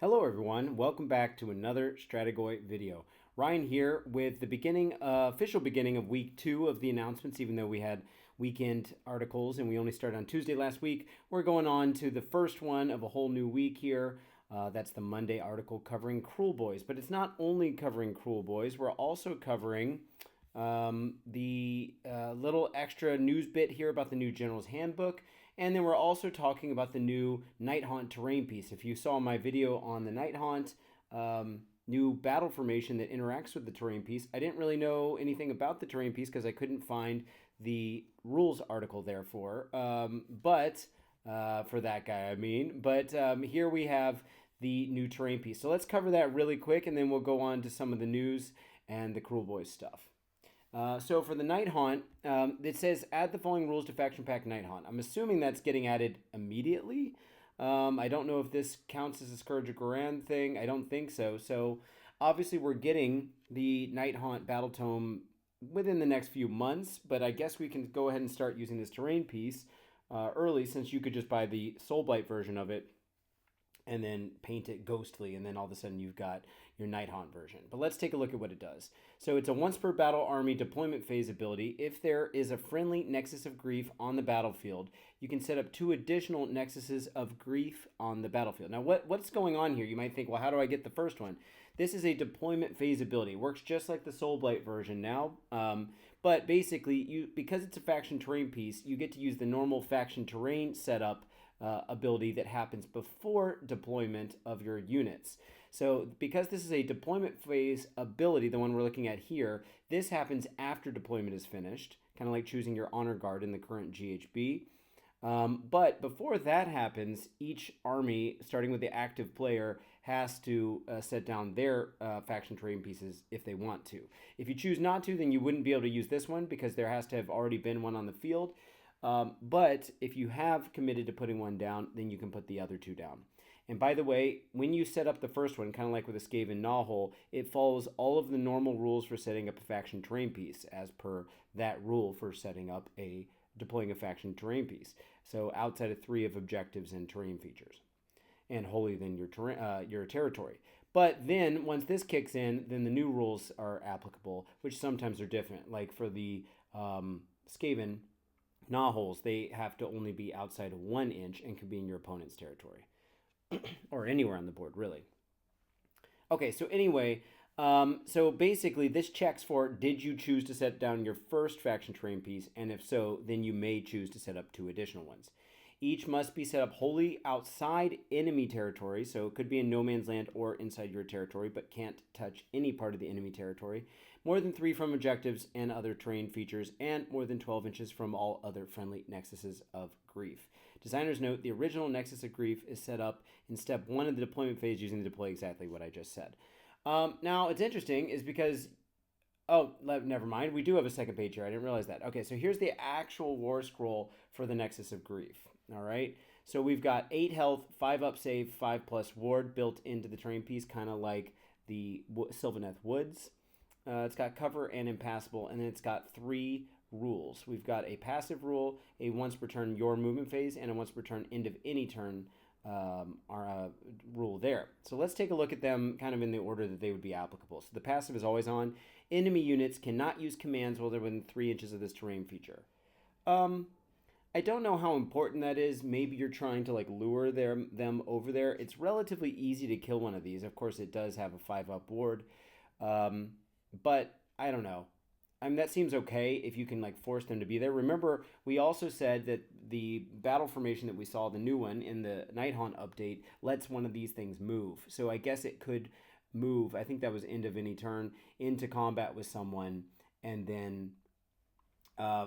Hello everyone, welcome back to another Strategoi video. Ryan here with the official beginning of week 2 of the announcements, even though we had weekend articles and we only started on Tuesday last week. We're going on to the first one of a whole new week here. That's the Monday article covering Kruleboyz, but it's not only covering Kruleboyz, we're also covering the little extra news bit here about the new General's Handbook. And then we're also talking about the new Nighthaunt terrain piece. If you saw my video on the Nighthaunt new battle formation that interacts with the terrain piece, I didn't really know anything about the terrain piece because I couldn't find the rules article there for that guy, I mean. But here we have the new terrain piece. So let's cover that really quick, and then we'll go on to some of the news and the Kruleboyz stuff. So for the Nighthaunt, it says add the following rules to Faction Pack Nighthaunt. I'm assuming that's getting added immediately. I don't know if this counts as a Scourge of Ghyran thing. I don't think so. So obviously we're getting the Nighthaunt Battle Tome within the next few months, but I guess we can go ahead and start using this terrain piece early, since you could just buy the Soulblight version of it and then paint it ghostly, and then all of a sudden you've got your Nighthaunt version. But let's take a look at what it does. So it's a once per battle army deployment phase ability. If there is a friendly Nexus of Grief on the battlefield, you can set up 2 additional Nexuses of Grief on the battlefield. Now what's going on here? You might think, well, how do I get the first one? This is a deployment phase ability. It works just like the Soulblight version now. But basically, because it's a faction terrain piece, you get to use the normal faction terrain setup ability that happens before deployment of your units. So because this is a deployment phase ability, the one we're looking at here, this happens after deployment is finished, kind of like choosing your honor guard in the current GHB. But before that happens, each army, starting with the active player, has to set down their faction terrain pieces if they want to. If you choose not to, then you wouldn't be able to use this one because there has to have already been one on the field. But if you have committed to putting one down, then you can put the other 2 down. And by the way, when you set up the first one, kind of like with a Skaven Gnawhole, it follows all of the normal rules for setting up a faction terrain piece as per that rule for setting up deploying a faction terrain piece. So outside of 3 of objectives and terrain features, and wholly then your territory. But then once this kicks in, then the new rules are applicable, which sometimes are different. Like for the Skaven Gnawholes, they have to only be outside of 1 inch and can be in your opponent's territory. Or anywhere on the board, really. Okay, so anyway, so basically this checks for, did you choose to set down your first faction terrain piece? And if so, then you may choose to set up 2 additional ones. Each must be set up wholly outside enemy territory, so it could be in no man's land or inside your territory, but can't touch any part of the enemy territory. More than 3 from objectives and other terrain features, and more than 12 inches from all other friendly Nexuses of Grief. Designers note the original Nexus of Grief is set up in step 1 of the deployment phase using to deploy exactly what I just said. Now, it's interesting is because, never mind. We do have a second page here. I didn't realize that. Okay, so here's the actual war scroll for the Nexus of Grief. All right, so we've got 8 health, 5 up save, 5+ ward built into the terrain piece, kind of like the Sylvaneth Woods. It's got cover and impassable, and then it's got 3 rules. We've got a passive rule, a once per turn your movement phase, and a once per turn end of any turn rule there. So let's take a look at them kind of in the order that they would be applicable. So the passive is always on. Enemy units cannot use commands while they're within 3 inches of this terrain feature. I don't know how important that is. Maybe you're trying to like lure them over there. It's relatively easy to kill one of these. Of course, it does have a 5-up ward. But I don't know. I mean, that seems okay if you can like force them to be there. Remember, we also said that the battle formation that we saw, the new one in the Nighthaunt update, lets one of these things move. So I guess it could move, I think that was end of any turn, into combat with someone, and then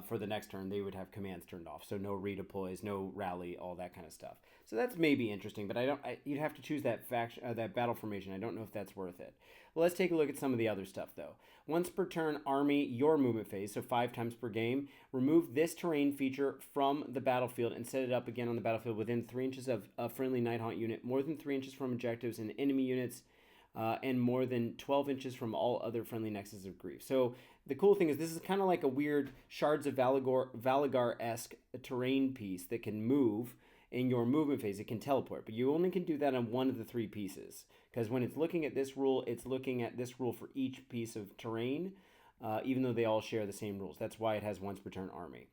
for the next turn, they would have commands turned off. So no redeploys, no rally, all that kind of stuff. So that's maybe interesting, but you'd have to choose that that battle formation. I don't know if that's worth it. Well, let's take a look at some of the other stuff, though. Once per turn, army, your movement phase, so 5 times per game. Remove this terrain feature from the battlefield and set it up again on the battlefield within 3 inches of a friendly Nighthaunt unit, more than 3 inches from objectives and enemy units, and more than 12 inches from all other friendly Nexuses of Grief. So the cool thing is this is kind of like a weird Shards of Valagar-esque terrain piece that can move in your movement phase, it can teleport, but you only can do that on one of the three pieces. Because when it's looking at this rule, it's looking at this rule for each piece of terrain, even though they all share the same rules. That's why it has once per turn army.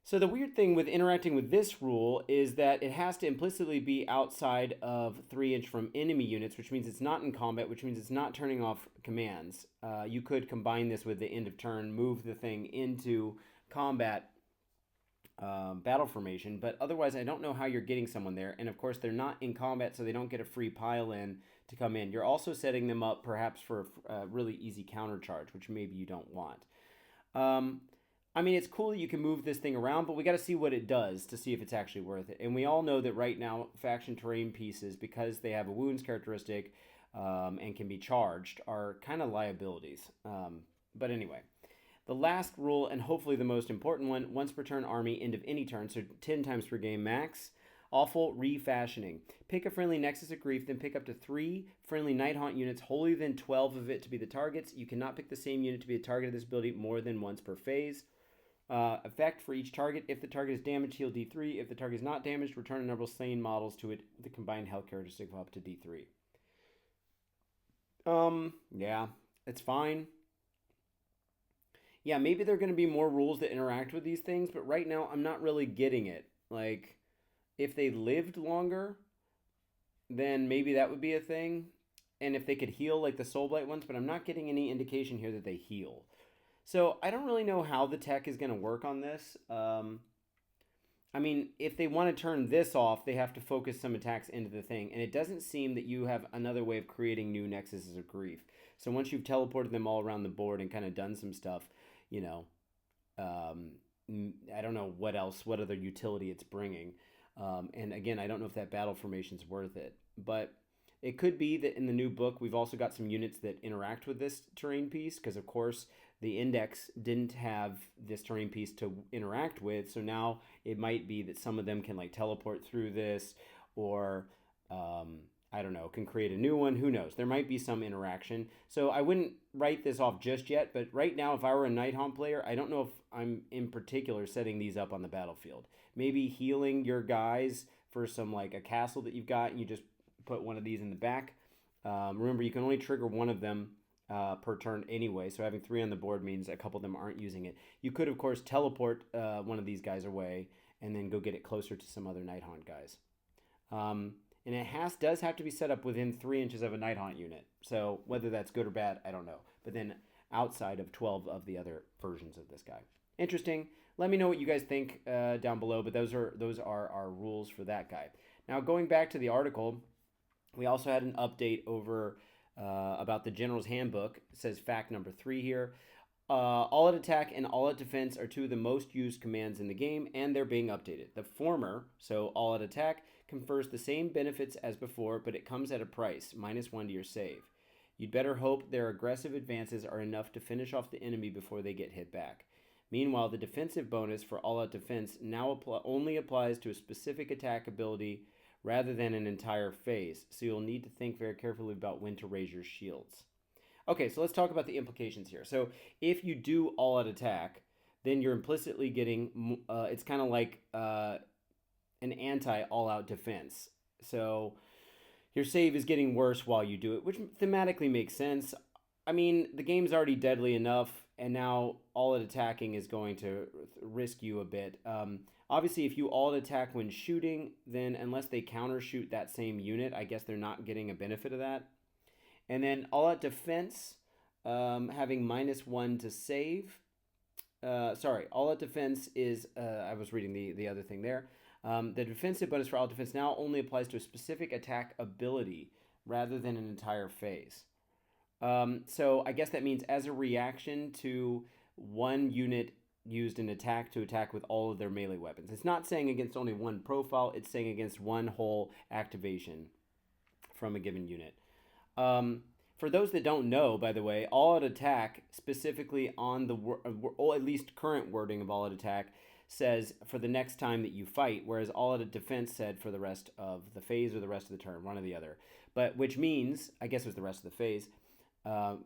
So the weird thing with interacting with this rule is that it has to implicitly be outside of 3 inch from enemy units, which means it's not in combat, which means it's not turning off commands. You could combine this with the end of turn, move the thing into combat battle formation, but otherwise I don't know how you're getting someone there. And of course they're not in combat, so they don't get a free pile in to come in. You're also setting them up perhaps for a really easy counter charge, which maybe you don't want. I mean, it's cool that you can move this thing around, but we got to see what it does to see if it's actually worth it. And we all know that right now, faction terrain pieces, because they have a wounds characteristic and can be charged, are kind of liabilities. But anyway, the last rule, and hopefully the most important one, once per turn army, end of any turn, so 10 times per game max. Awful refashioning. Pick a friendly Nexus of Grief, then pick up to 3 friendly Nighthaunt units, wholly within 12 of it to be the targets. You cannot pick the same unit to be the target of this ability more than once per phase. Effect for each target. If the target is damaged, heal D3. If the target is not damaged, return a number of slain models to it with the combined health characteristic of up to D3. Yeah, it's fine. Yeah, maybe there are going to be more rules that interact with these things, but right now I'm not really getting it. Like, if they lived longer, then maybe that would be a thing. And if they could heal like the Soulblight ones, but I'm not getting any indication here that they heal. So I don't really know how the tech is going to work on this. I mean, if they want to turn this off, they have to focus some attacks into the thing. And it doesn't seem that you have another way of creating new Nexuses of Grief. So once you've teleported them all around the board and kind of done some stuff, you know, I don't know what else, what other utility it's bringing. And again, I don't know if that battle formation is worth it. But it could be that in the new book, we've also got some units that interact with this terrain piece. Because, of course, the index didn't have this terrain piece to interact with. So now it might be that some of them can like teleport through this, or I don't know, can create a new one. Who knows? There might be some interaction. So I wouldn't write this off just yet. But right now, if I were a Nighthaunt player, I don't know if I'm in particular setting these up on the battlefield. Maybe healing your guys for some like a castle that you've got, and you just put one of these in the back. Remember, you can only trigger one of them per turn anyway, so having 3 on the board means a couple of them aren't using it. You could, of course, teleport one of these guys away and then go get it closer to some other Nighthaunt guys. And it does have to be set up within 3 inches of a Nighthaunt unit. So whether that's good or bad, I don't know. But then outside of 12 of the other versions of this guy. Interesting. Let me know what you guys think down below, but those are our rules for that guy. Now, going back to the article, we also had an update over about the General's Handbook. It says fact number 3 here. All out attack and all out defense are 2 of the most used commands in the game, and they're being updated. The former, so all out attack, confers the same benefits as before, but it comes at a price, -1 to your save. You'd better hope their aggressive advances are enough to finish off the enemy before they get hit back. Meanwhile, the defensive bonus for all out defense now only applies to a specific attack ability rather than an entire phase, so you'll need to think very carefully about when to raise your shields. Okay, so let's talk about the implications here. So if you do all-out attack, then you're implicitly getting, it's kind of like an anti-all-out defense. So your save is getting worse while you do it, which thematically makes sense. I mean, the game's already deadly enough, and now all-out attacking is going to risk you a bit. Obviously, if you all-out attack when shooting, then unless they counter-shoot that same unit, I guess they're not getting a benefit of that. And then all-out defense, having -1 to save. All-out defense is, I was reading the other thing there. The defensive bonus for all defense now only applies to a specific attack ability rather than an entire phase. So I guess that means as a reaction to one unit used in attack to attack with all of their melee weapons. It's not saying against only one profile, it's saying against one whole activation from a given unit. For those that don't know, by the way, all-out attack, specifically on the, or at least current wording of all-out attack, says for the next time that you fight, whereas all-out defense said for the rest of the phase or the rest of the turn, one or the other. But which means, I guess it was the rest of the phase,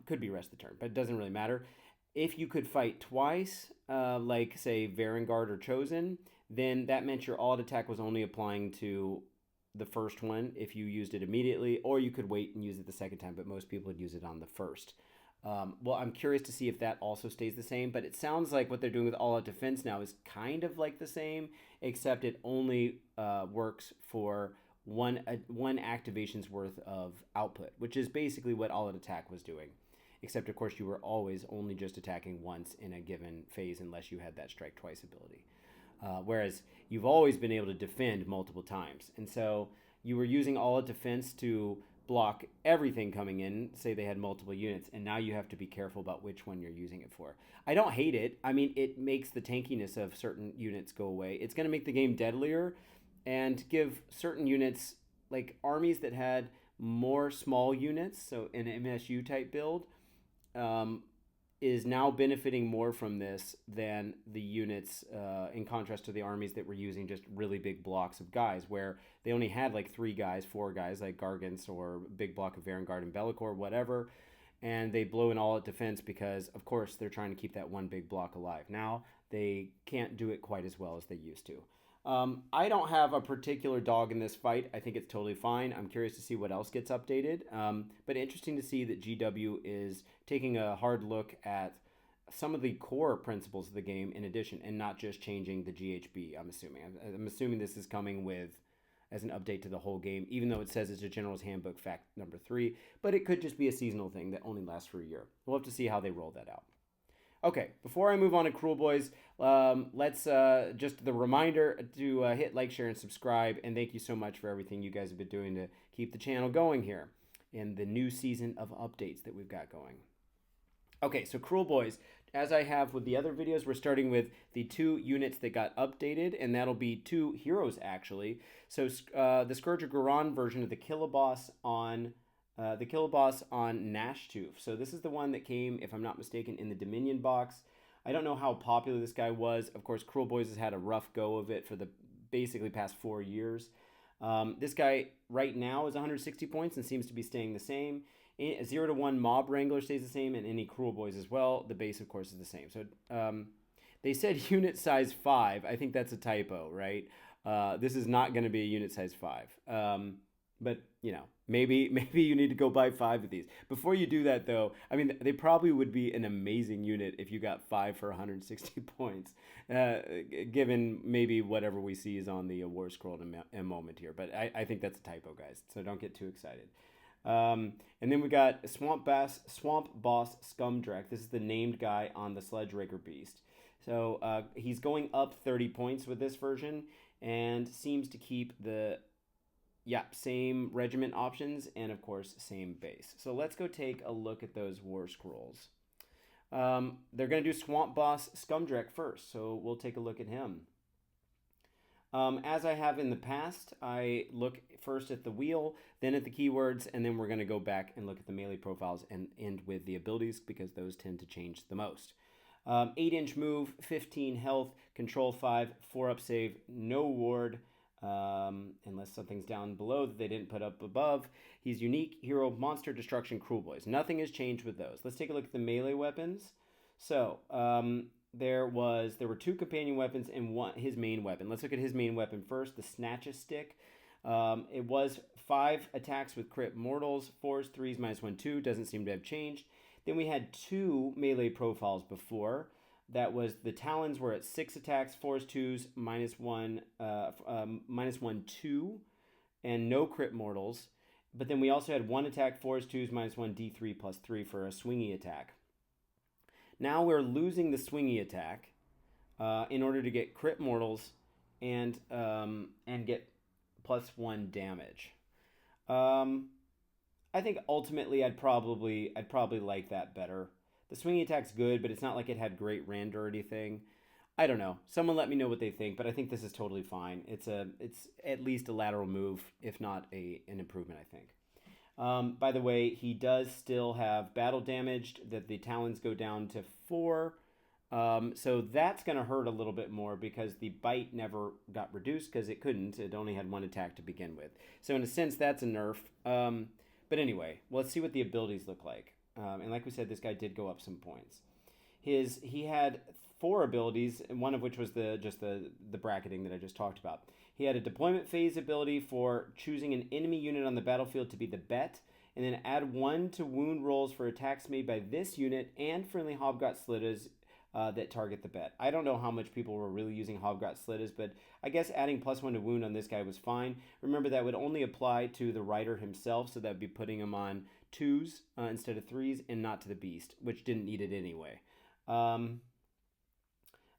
could be rest of the turn, but it doesn't really matter. If you could fight twice, like say Varangard or Chosen, then that meant your all-out attack was only applying to the first one if you used it immediately, or you could wait and use it the second time, but most people would use it on the first. Well, I'm curious to see if that also stays the same, but it sounds like what they're doing with all-out defense now is kind of like the same, except it only works for one activation's worth of output, which is basically what all-out attack was doing. Except, of course, you were always only just attacking once in a given phase unless you had that strike twice ability. Whereas you've always been able to defend multiple times. And so you were using all-out defense to block everything coming in, say they had multiple units, and now you have to be careful about which one you're using it for. I don't hate it. I mean, it makes the tankiness of certain units go away. It's going to make the game deadlier and give certain units, like armies that had more small units, so an MSU type build, is now benefiting more from this than the units, in contrast to the armies that were using just really big blocks of guys, where they only had like 3 guys, 4 guys, like Gargants or big block of Varangard and Bellicor, whatever, and they blow in all-out defense because, of course, they're trying to keep that one big block alive. Now they can't do it quite as well as they used to. I don't have a particular dog in this fight. I think it's totally fine. I'm curious to see what else gets updated. But interesting to see that GW is taking a hard look at some of the core principles of the game in addition, and not just changing the GHB, I'm assuming. I'm assuming this is coming with as an update to the whole game, even though it says it's a General's Handbook fact number 3, but it could just be a seasonal thing that only lasts for a year. We'll have to see how they roll that out. Okay, before I move on to Kruleboyz, let's just the reminder to hit like, share, and subscribe. And thank you so much for everything you guys have been doing to keep the channel going here in the new season of updates that we've got going. Okay, so Kruleboyz, as I have with the other videos, we're starting with the 2 units that got updated, and that'll be 2 heroes actually. So the Scourge of Ghyran version of the Killaboss on Nashtoof. So this is the one that came, if I'm not mistaken, in the Dominion box. I don't know how popular this guy was. Of course, Kruleboyz has had a rough go of it for the basically past 4 years. This guy right now is 160 points and seems to be staying the same. 0 to 1 Mob Wrangler stays the same, and any Kruleboyz as well. The base, of course, is the same. So they said unit size 5. I think that's a typo, right? This is not going to be a unit size 5. But, you know, maybe you need to go buy 5 of these. Before you do that, though, I mean, they probably would be an amazing unit if you got 5 for 160 points, given maybe whatever we see is on the war scroll in a moment here. But I think that's a typo, guys, so don't get too excited. And then we got Swamp Boss Scumdrek. This is the named guy on the Sledge Raker Beast. So he's going up 30 points with this version and seems to keep the same regiment options and, of course, same base. So let's go take a look at those war scrolls. They're going to do Swamp Boss Scumdrek first, so we'll take a look at him. As I have in the past, I look first at the wheel, then at the keywords, and then we're going to go back and look at the melee profiles and end with the abilities because those tend to change the most. 8-inch move, 15 health, control 5, 4-up save, no ward, unless something's down below that they didn't put up above. He's unique, hero, monster, destruction, Kruleboyz. Nothing has changed with those. Let's take a look at the melee weapons. So, there were 2 companion weapons and his main weapon. Let's look at his main weapon first, the Snatch-a-Stick. It was 5 attacks with crit mortals, 4s, 3s, -1, 2. Doesn't seem to have changed. Then we had 2 melee profiles before. That was the Talons were at 6 attacks, 4s, 2s, -1, -1, 2, and no crit mortals. But then we also had 1 attack, 4s, 2s, -1, D3, +3 for a swingy attack. Now we're losing the swingy attack in order to get crit mortals and get +1 damage. I think ultimately I'd probably like that better. The swinging attack's good, but it's not like it had great rend or anything. I don't know. Someone let me know what they think, but I think this is totally fine. It's at least a lateral move, if not an improvement, I think. By the way, he does still have battle damaged, that the talons go down to 4. So that's going to hurt a little bit more because the bite never got reduced because it couldn't. It only had 1 attack to begin with. So in a sense, that's a nerf. But anyway, let's see what the abilities look like. And like we said, this guy did go up some points. He had 4 abilities, and one of which was the bracketing that I just talked about. He had a deployment phase ability for choosing an enemy unit on the battlefield to be the bet, and then add 1 to wound rolls for attacks made by this unit and friendly Hobgot Slittas that target the bet. I don't know how much people were really using Hobgot Slittas, but I guess adding +1 to wound on this guy was fine. Remember, that would only apply to the rider himself, so that would be putting him on 2s instead of 3s, and not to the beast, which didn't need it anyway.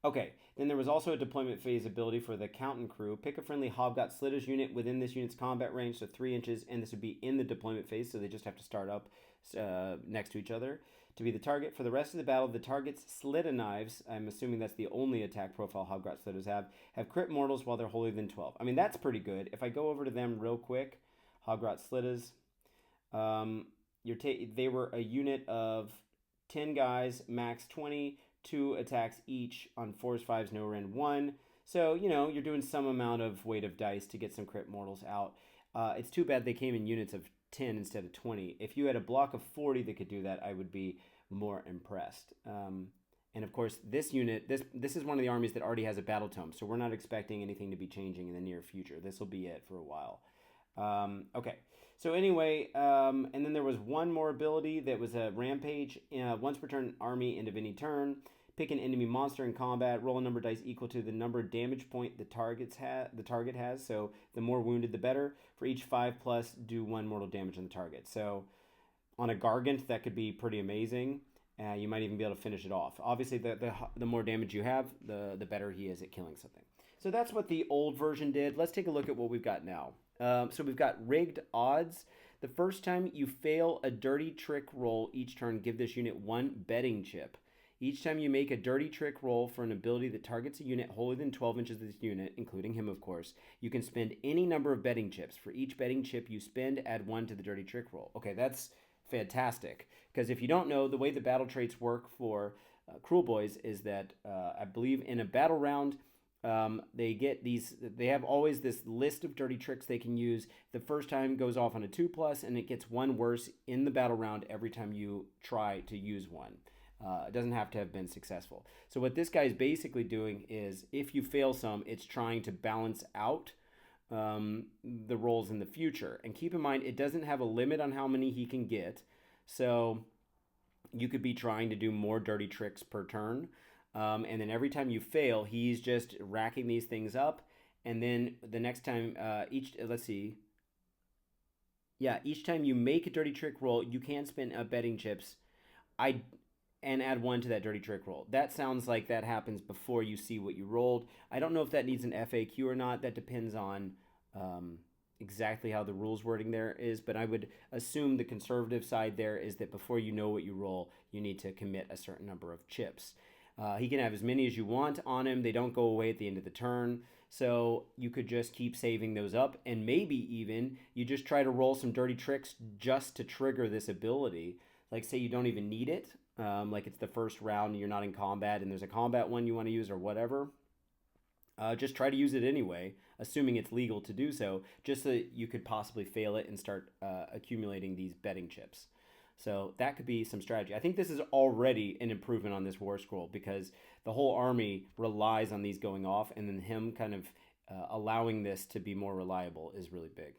Okay, then there was also a deployment phase ability for the Accountant crew. Pick a friendly Hobgot Slittas unit within this unit's combat range, so 3 inches, and this would be in the deployment phase, so they just have to start up next to each other to be the target. For the rest of the battle, the target's Slitta knives, I'm assuming that's the only attack profile Hobgot Slittas have crit mortals while they're holy than 12. I mean, that's pretty good. If I go over to them real quick, Hobgot Slittas, they were a unit of 10 guys, max 20, 2 attacks each on 4s, 5s, no rend 1. So, you're doing some amount of weight of dice to get some crit mortals out. It's too bad they came in units of 10 instead of 20. If you had a block of 40 that could do that, I would be more impressed. And of course, this unit, this is one of the armies that already has a battle tome, so we're not expecting anything to be changing in the near future. This will be it for a while. Okay, so anyway, and then there was one more ability that was a rampage. Once per turn, army, end of any turn. Pick an enemy monster in combat. Roll a number of dice equal to the number of damage point the target has. So the more wounded, the better. For each 5+, do 1 mortal damage on the target. So on a Gargant, that could be pretty amazing. You might even be able to finish it off. Obviously, the more damage you have, the better he is at killing something. So that's what the old version did. Let's take a look at what we've got now. So we've got rigged odds. The first time you fail a dirty trick roll each turn, give this unit 1 betting chip. Each time you make a dirty trick roll for an ability that targets a unit wholly within 12 inches of this unit, including him, of course, you can spend any number of betting chips. For each betting chip you spend, add 1 to the dirty trick roll. Okay, that's fantastic. Because if you don't know, the way the battle traits work for Kruleboyz is that I believe in a battle round, they have always this list of dirty tricks they can use. The first time goes off on a 2+, and it gets 1 worse in the battle round every time you try to use one. It doesn't have to have been successful. So what this guy is basically doing is, if you fail some, it's trying to balance out the rolls in the future. And keep in mind, it doesn't have a limit on how many he can get. So you could be trying to do more dirty tricks per turn. And then every time you fail, he's just racking these things up. And then the next time, each time you make a dirty trick roll, you can spend betting chips and add 1 to that dirty trick roll. That sounds like that happens before you see what you rolled. I don't know if that needs an FAQ or not. That depends on exactly how the rules wording there is, but I would assume the conservative side there is that before you know what you roll, you need to commit a certain number of chips. He can have as many as you want on him. They don't go away at the end of the turn. So you could just keep saving those up, and maybe even you just try to roll some dirty tricks just to trigger this ability. Like, say you don't even need it. Like it's the first round and you're not in combat and there's a combat one you want to use or whatever. Just try to use it anyway, assuming it's legal to do so, just so that you could possibly fail it and start accumulating these betting chips. So that could be some strategy. I think this is already an improvement on this war scroll, because the whole army relies on these going off, and then him kind of allowing this to be more reliable is really big.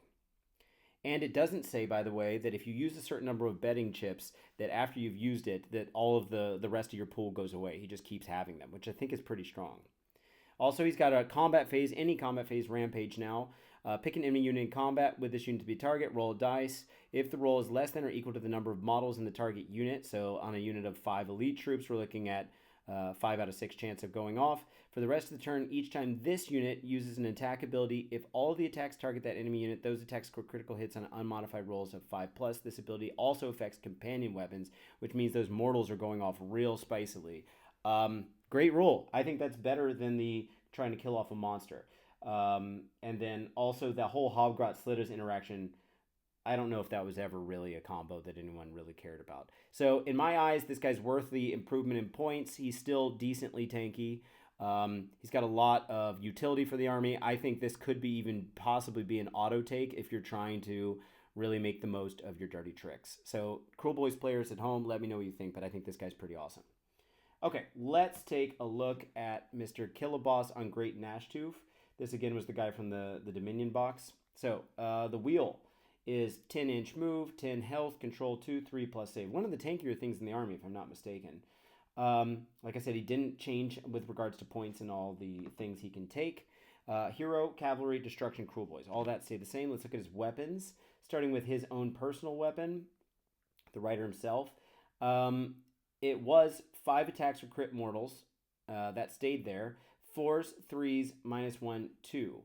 And it doesn't say, by the way, that if you use a certain number of betting chips, that after you've used it, that all of the rest of your pool goes away. He just keeps having them, which I think is pretty strong. Also, he's got a combat phase, any combat phase rampage now. Pick an enemy unit in combat with this unit to be target, roll a dice. If the roll is less than or equal to the number of models in the target unit, so on a unit of 5 elite troops, we're looking at 5 out of 6 chance of going off. For the rest of the turn, each time this unit uses an attack ability, if all of the attacks target that enemy unit, those attacks score critical hits on unmodified rolls of 5+. This ability also affects companion weapons, which means those mortals are going off real spicily. Great rule. I think that's better than the trying to kill off a monster. And then also the whole Hobgot Slittas interaction, I don't know if that was ever really a combo that anyone really cared about. So in my eyes, this guy's worth the improvement in points. He's still decently tanky. He's got a lot of utility for the army. I think this could be even possibly be an auto take if you're trying to really make the most of your dirty tricks. So Kruleboyz players at home, let me know what you think, but I think this guy's pretty awesome. Okay, let's take a look at Mr. Killaboss on Great Nashtooth. This again was the guy from the Dominion box. So the wheel is 10-inch move, 10 health, control 2, 3 plus save. One of the tankier things in the army, if I'm not mistaken. Like I said, he didn't change with regards to points and all the things he can take. Hero, Cavalry, Destruction, Kruleboyz. All that stay the same. Let's look at his weapons, starting with his own personal weapon, the writer himself. It was 5 attacks for crit mortals. That stayed there. 4s, 3s, -1, 2.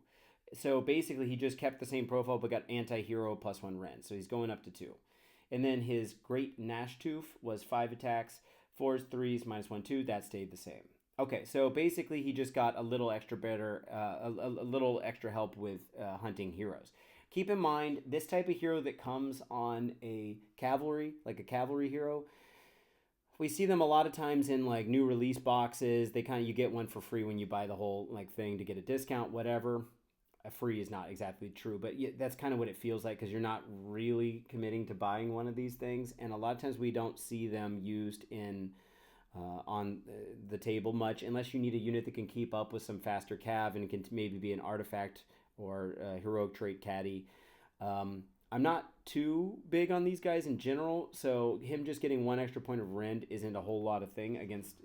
So basically, he just kept the same profile but got anti-hero +1 Ren. So he's going up to 2. And then his Great Nashtooth was 5 attacks, 4s, 3s, -1, 2. That stayed the same. Okay, so basically he just got a little extra better, a little extra help with hunting heroes. Keep in mind, this type of hero that comes on a cavalry, like a cavalry hero, we see them a lot of times in like new release boxes. They kind of, you get one for free when you buy the whole like thing to get a discount, whatever. Free is not exactly true, but that's kind of what it feels like because you're not really committing to buying one of these things. And a lot of times we don't see them used in on the table much unless you need a unit that can keep up with some faster cav and can maybe be an artifact or heroic trait caddy. I'm not too big on these guys in general, so him just getting 1 extra point of rend isn't a whole lot of thing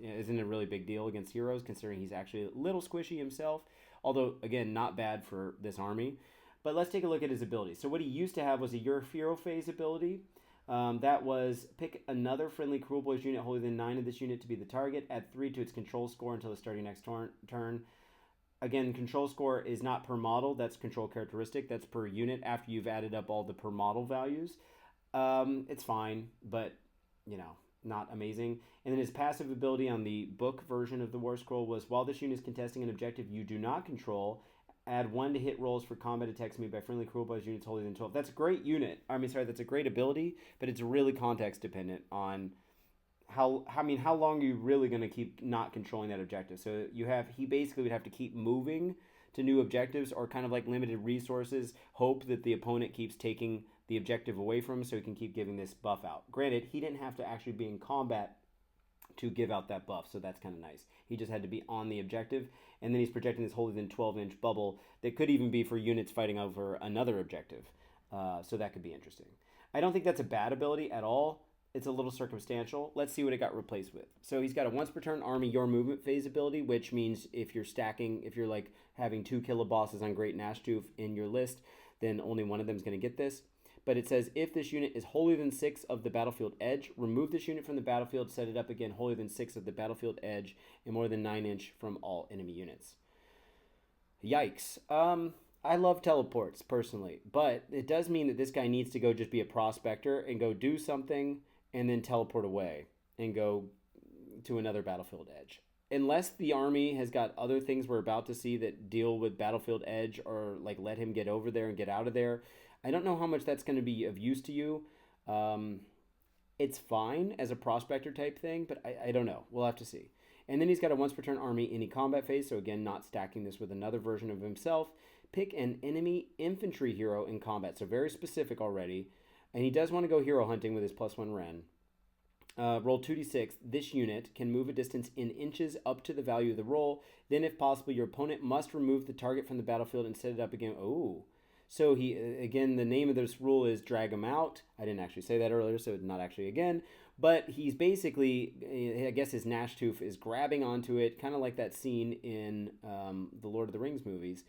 isn't a really big deal against heroes, considering he's actually a little squishy himself. Although, again, not bad for this army. But let's take a look at his abilities. So what he used to have was a Hero Phase ability. That was pick another friendly Kruleboyz unit holding than 9 of this unit to be the target. Add 3 to its control score until it's starting next turn. Again, control score is not per model. That's control characteristic. That's per unit after you've added up all the per model values. It's fine, but, not amazing. And then his passive ability on the book version of the War Scroll was, while this unit is contesting an objective you do not control, add 1 to hit rolls for combat attacks made by friendly Kruleboyz units holding than 12. That's a great unit. That's a great ability, but it's really context dependent on how long are you really going to keep not controlling that objective. So he basically would have to keep moving to new objectives or kind of like limited resources, hope that the opponent keeps taking the objective away from him so he can keep giving this buff out. Granted, he didn't have to actually be in combat to give out that buff, so that's kind of nice. He just had to be on the objective, and then he's projecting this whole 12-inch bubble that could even be for units fighting over another objective. So that could be interesting. I don't think that's a bad ability at all. It's a little circumstantial. Let's see what it got replaced with. So he's got a once per turn army your movement phase ability, which means if you're like having 2 Killabosses on Great Nashtooth in your list, then only one of them is going to get this. But it says, if this unit is wholly than 6 of the battlefield edge, remove this unit from the battlefield, set it up again wholly than 6 of the battlefield edge, and more than 9-inch from all enemy units. Yikes. I love teleports, personally, but it does mean that this guy needs to go just be a prospector and go do something and then teleport away and go to another battlefield edge. Unless the army has got other things we're about to see that deal with battlefield edge or like let him get over there and get out of there, I don't know how much that's going to be of use to you. It's fine as a prospector type thing, but I don't know. We'll have to see. And then he's got a once per turn army any combat phase, so again, not stacking this with another version of himself. Pick an enemy infantry hero in combat, so very specific already. And he does want to go hero hunting with his +1 Ren. Roll 2d6. This unit can move a distance in inches up to the value of the roll. Then, if possible, your opponent must remove the target from the battlefield and set it up again. Oh. So he, again, the name of this rule is drag him out. I didn't actually say that earlier, so not actually again. But he's basically, I guess his Nashtooth is grabbing onto it, kind of like that scene in the Lord of the Rings movies.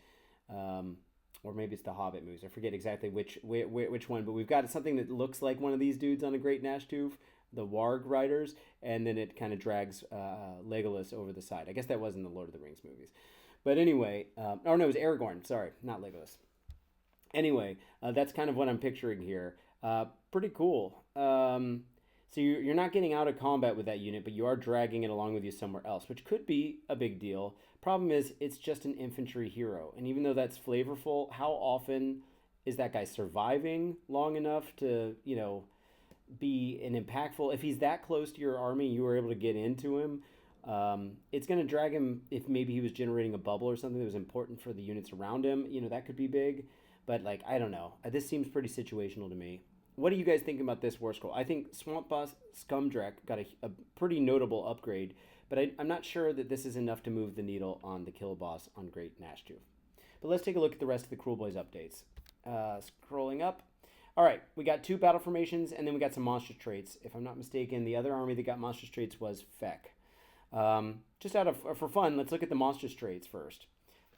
Or maybe it's the Hobbit movies. I forget exactly which one. But we've got something that looks like one of these dudes on a Great Nashtooth, the Warg riders, and then it kind of drags Legolas over the side. I guess that was in the Lord of the Rings movies. But anyway, no, it was Aragorn. Sorry, not Legolas. Anyway, that's kind of what I'm picturing here. Pretty cool. So you're not getting out of combat with that unit, but you are dragging it along with you somewhere else, which could be a big deal. Problem is, it's just an infantry hero. And even though that's flavorful, how often is that guy surviving long enough to, be an impactful? If he's that close to your army, you were able to get into him, it's going to drag him if maybe he was generating a bubble or something that was important for the units around him. That could be big. But, I don't know. This seems pretty situational to me. what do you guys think about this war scroll? I think Swamp Boss Scumdrek got a pretty notable upgrade, but I'm not sure that this is enough to move the needle on the kill boss on Great Nashtooth. But let's take a look at the rest of the Kruleboyz updates. Scrolling up. All right, we got 2 battle formations, and then we got some monster traits. If I'm not mistaken, the other army that got monster traits was Feck. Just for fun, let's look at the monster traits first.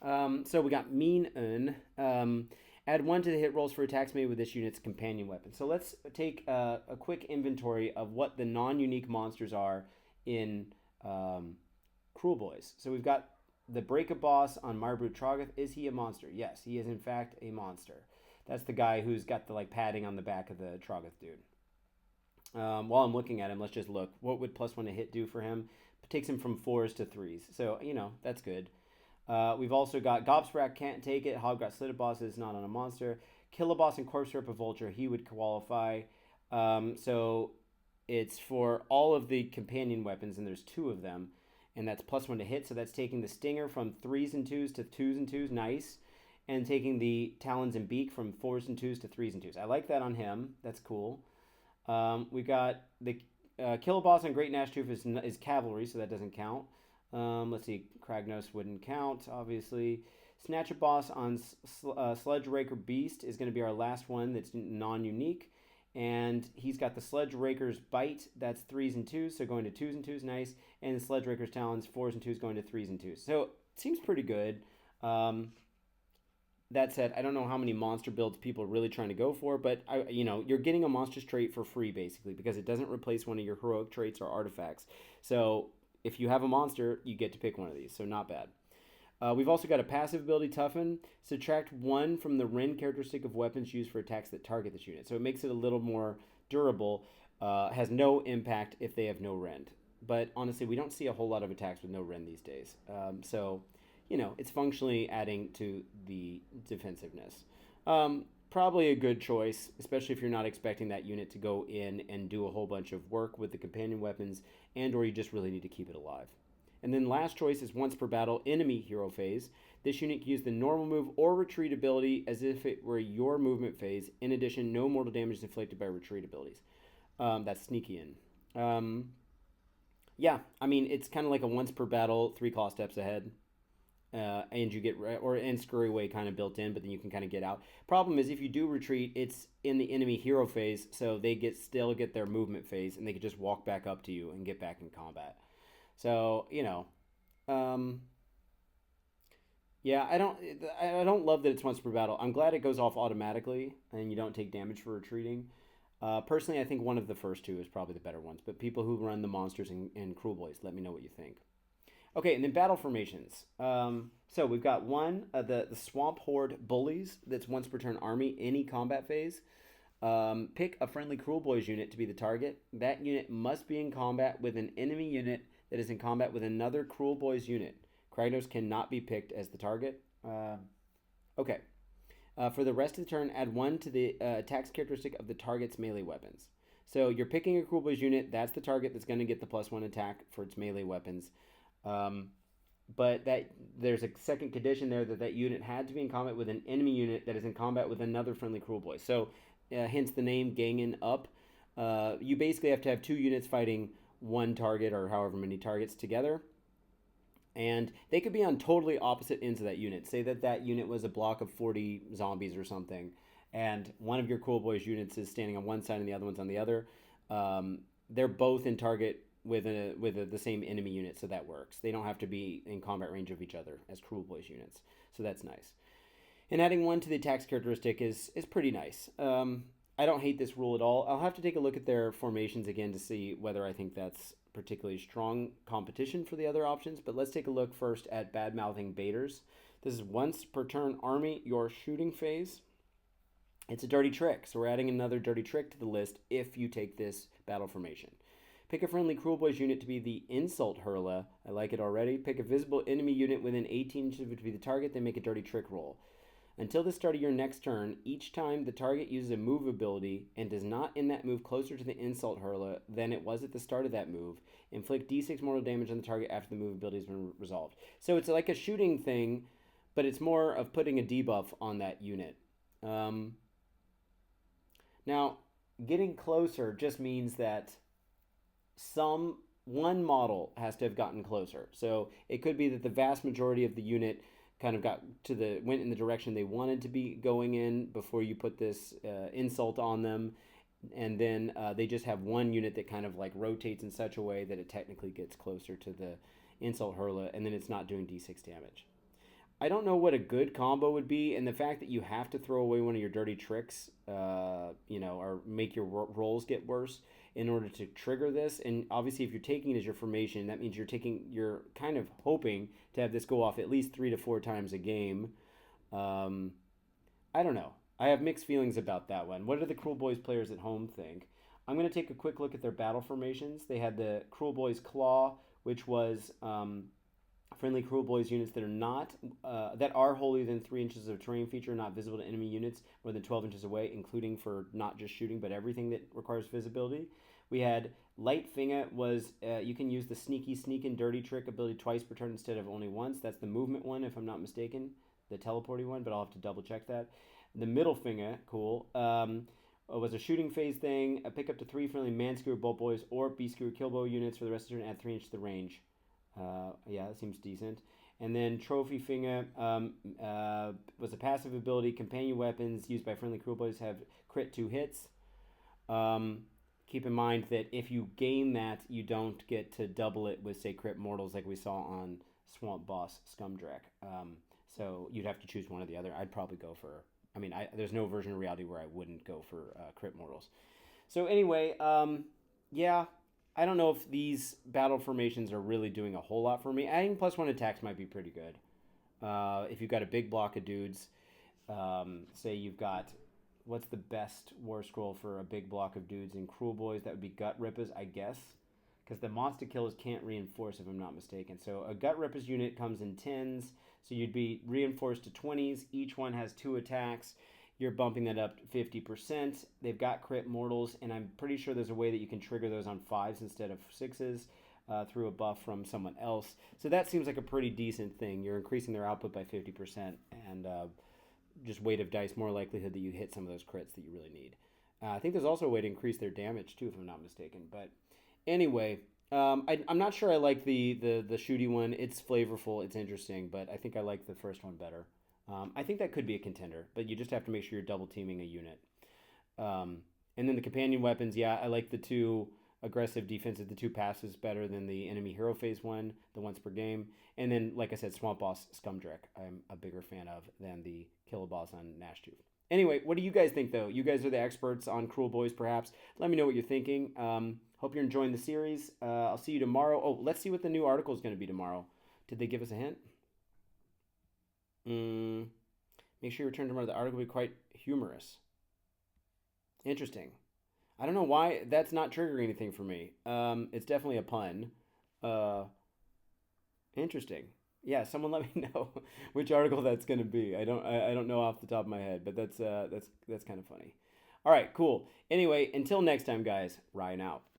So we got Mean Un. Add 1 to the hit rolls for attacks made with this unit's companion weapon. So let's take a quick inventory of what the non-unique monsters are in Kruleboyz. So we've got the Break-A-Boss on Marbrut Troggoth. Is he a monster? Yes, he is in fact a monster. That's the guy who's got the padding on the back of the Troggoth dude. While I'm looking at him, let's just look. What would +1 to hit do for him? It takes him from 4s to 3s. So, that's good. We've also got Gobsprat can't take it. Hoggot Slitted Boss is not on a monster. Killaboss and Corpse Rip Vulture, he would qualify. So it's for all of the companion weapons, and there's 2 of them. And that's +1 to hit. So that's taking the Stinger from 3s and 2s to 2s and 2s. Nice. And taking the Talons and Beak from 4s and 2s to 3s and 2s. I like that on him. That's cool. We got the Killaboss on Great Nashtooth is cavalry, so that doesn't count. Let's see, Kragnos wouldn't count, obviously. Snatcher Boss on Sledge Raker Beast is going to be our last one that's non-unique. And he's got the Sledge Raker's Bite, that's 3s and 2s, so going to 2s and 2s, nice. And the Sledge Raker's Talons, 4s and 2s, going to 3s and 2s. So it seems pretty good. That said, I don't know how many monster builds people are really trying to go for, but you're getting a monster trait for free basically because it doesn't replace one of your heroic traits or artifacts. So if you have a monster, you get to pick one of these, so not bad. We've also got a passive ability, Toughen. Subtract 1 from the rend characteristic of weapons used for attacks that target this unit. So it makes it a little more durable. Has no impact if they have no rend. But honestly, we don't see a whole lot of attacks with no rend these days. So it's functionally adding to the defensiveness. Probably a good choice, especially if you're not expecting that unit to go in and do a whole bunch of work with the companion weapons, and or you just really need to keep it alive. And then last choice is once per battle, enemy hero phase. This unit can use the normal move or retreat ability as if it were your movement phase. In addition, no mortal damage is inflicted by retreat abilities. That's sneaky in. Yeah, I mean, it's kind of like a once per battle, 3 claw steps ahead. And you get and Scurry Way kind of built in, but then you can kind of get out. Problem is, if you do retreat, it's in the enemy hero phase, so they still get their movement phase, and they can just walk back up to you and get back in combat. So yeah, I don't love that it's once per battle. I'm glad it goes off automatically and you don't take damage for retreating. Personally, I think one of the first 2 is probably the better ones, but people who run the monsters in Kruleboyz, let me know what you think. Okay, and then battle formations. So we've got the Swamp Horde Bullies. That's once per turn army, any combat phase. Pick a friendly Kruleboyz unit to be the target. That unit must be in combat with an enemy unit that is in combat with another Kruleboyz unit. Kragnos cannot be picked as the target. Okay. For the rest of the turn, add 1 to the attacks characteristic of the target's melee weapons. So you're picking a Kruleboyz unit. That's the target that's going to get the +1 attack for its melee weapons. But there's a second condition there that unit had to be in combat with an enemy unit that is in combat with another friendly Kruleboyz. So, hence the name Ganging Up. You basically have to have 2 units fighting 1 target or however many targets together. And they could be on totally opposite ends of that unit. Say that unit was a block of 40 zombies or something, and one of your Kruleboyz units is standing on one side and the other one's on the other. They're both in target with the same enemy unit, so that works. They don't have to be in combat range of each other as Kruleboyz units, so that's nice. And adding 1 to the attacks characteristic is pretty nice. I don't hate this rule at all. I'll have to take a look at their formations again to see whether I think that's particularly strong competition for the other options, but let's take a look first at Bad-Mouthing Baiters. This is once per turn army, your shooting phase. It's a dirty trick, so we're adding another dirty trick to the list if you take this battle formation. Pick a friendly Kruleboyz unit to be the Insult Hurler. I like it already. Pick a visible enemy unit within 18 inches to be the target, then make a dirty trick roll. Until the start of your next turn, each time the target uses a move ability and does not end that move closer to the Insult Hurler than it was at the start of that move, inflict d6 mortal damage on the target after the move ability has been resolved. So it's like a shooting thing, but it's more of putting a debuff on that unit. Now, getting closer just means that some one model has to have gotten closer. So it could be that the vast majority of the unit kind of went in the direction they wanted to be going in before you put this insult on them, and then they just have one unit that kind of like rotates in such a way that it technically gets closer to the insult hurla, and then it's not doing d6 damage. I don't know what a good combo would be, and the fact that you have to throw away one of your dirty tricks, or make your rolls get worse in order to trigger this. And obviously, if you're taking it as your formation, that means you're kind of hoping to have this go off at least 3 to 4 times a game. Um, I don't know. I have mixed feelings about that one. What do the Kruleboyz players at home think? I'm going to take a quick look at their battle formations. They had the Kruleboyz Claw, which was friendly Kruleboyz units that are wholly within 3 inches of terrain feature, not visible to enemy units more than 12 inches away, including for not just shooting, but everything that requires visibility. We had Light Finger was you can use the sneak and dirty trick ability twice per turn instead of only once. That's the movement one, if I'm not mistaken, the teleporting one, but I'll have to double check that. The middle finger, cool. Was a shooting phase thing. A pick up to 3 friendly man skewer bolt boys or beast skewer killbow units for the rest of the turn. Add 3 inches to the range. Yeah, that seems decent. And then Trophy Finger was a passive ability. Companion weapons used by friendly Kruleboyz have crit 2 hits. Keep in mind that if you gain that, you don't get to double it with, say, crit mortals like we saw on Swamp Boss Scumdrack. So you'd have to choose one or the other. I'd probably go for... there's no version of reality where I wouldn't go for crit mortals. So anyway, yeah, I don't know if these battle formations are really doing a whole lot for me. Adding +1 attacks might be pretty good. If you've got a big block of dudes, say you've got... What's the best war scroll for a big block of dudes in Kruleboyz? That would be Gut Rippers, I guess. Because the monster killers can't reinforce, if I'm not mistaken. So a Gut Rippers unit comes in 10s. So you'd be reinforced to 20s. Each one has 2 attacks. You're bumping that up to 50%. They've got crit mortals, and I'm pretty sure there's a way that you can trigger those on 5s instead of 6s through a buff from someone else. So that seems like a pretty decent thing. You're increasing their output by 50%, and just weight of dice, more likelihood that you hit some of those crits that you really need. I think there's also a way to increase their damage too, if I'm not mistaken. But anyway, I'm not sure I like the shooty one. It's flavorful, it's interesting, but I think I like the first one better. I think that could be a contender, but you just have to make sure you're double teaming a unit. And then the companion weapons, yeah, I like the 2 aggressive defensive, the 2 passes better than the enemy hero phase one, the once per game. And then, like I said, Swamp Boss Scumdrack, I'm a bigger fan of than the Killer Boss on Nashtooth. Anyway, what do you guys think, though? You guys are the experts on Kruleboyz, perhaps. Let me know what you're thinking. Hope you're enjoying the series. I'll see you tomorrow. Oh, let's see what the new article is going to be tomorrow. Did they give us a hint? Make sure you return tomorrow. The article will be quite humorous. Interesting. I don't know why that's not triggering anything for me. It's definitely a pun. Uh, Interesting. Yeah, someone let me know which article that's going to be. I don't know off the top of my head, but that's kind of funny. All right, cool. Anyway, until next time, guys. Ryan out.